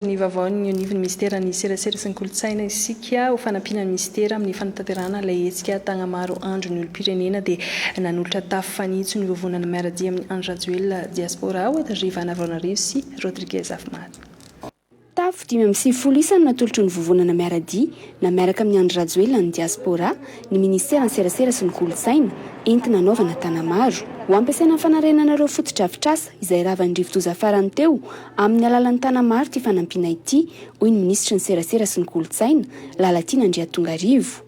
Ny vaovaon'ny onivon'ny ministera ny serasera sy ny kolontsaina isika ho fanampiana ny ministera amin'ny fanatanterahana ilay hetsika tagna maro andro ny olom-pirenena dia nanolotra tafo fanitso ny vovonana miaradia amin'ny Andry Rajoelina diaspora ho etan-driva Navarona sy Rodriguez Afimary. Tafo 5 isany natolotry ny vovonana miaradia na miaraka amin'ny Andry Rajoelina ny diaspora ny ministera ny serasera sy ny kolontsaina entina anaovana tanamaro ho ampiasaina amin'ny fanarenanareo fotodrafitrasa izay ravan-drivotoza farany teo amin'ny alalan'ny tanamaro ty fanampiana ity hoy ny ministra ny serasera sy ny kolontsaina Lalatiana Andriatongarivo.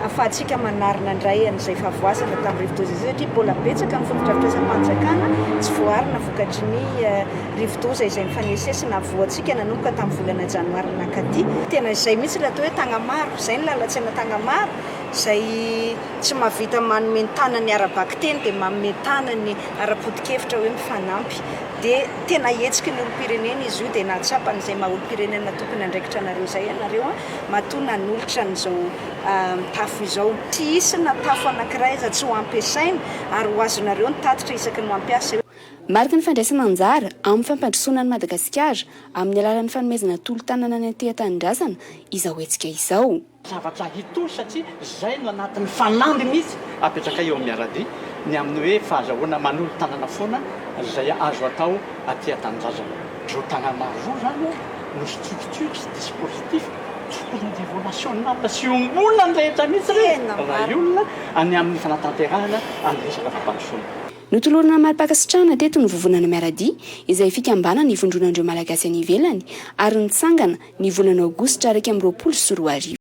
Afahantsika manarina indray an'izay fahavoazana tamin'ny rivotoza izay satria mbola betsaka ny fotodrafitrasa fanjakana tsy voarina vokatry ny rivotoza izay mifanesesina voantsika nanomboka tamin'ny volana janoary nakaty. Tena izay mihitsy ilay atao hoe tagnamaro, izay ny lalan-tsaina tagnamaro izay tsy mahavita manome tanany ara-baky-teny dia manome tanany ara-podi-kevitra hoe mifanampy. Dia tena hetsika ny olom-pirenena izy io dia nahatsapany izay maha olom-pirenena tompony andraikitra anareo izay ianareo matoa nanolotra n'izao tafo izao. Tsy hisy na tafo anankiray iza tsy ho ampiasaina ary ho azonareo ny tatitra isaky ny mampiasa. Marika ny fandraisana anjara amin'ny fampandrosoana ny Madagasikara amin'ny alalan'ny fanomezana tolo-tanana ny antehan-tanindrazana izao hetsika izao. Zavatra hitoy satria izay no anatin'ny fanamby mihitsy apetraka eo amin'ny miaradia ny amin'ny hoe fahazahoana manolo tanana foana izay azo atao aty an-tanindrazana. Io tagnamaro io zany no structure sy dispositif tokony niveau national sy ombona ny rehetra mihitsy raha olona any amin'ny fanatanterahana amin'ny resaka fampandrosoana. Notolorana mari-pakasitrahana teto ny vovonana miaradia izay fikambana ny ivondronandreo malagasy any ivelany ary nitsangana ny volana aogositra 2024.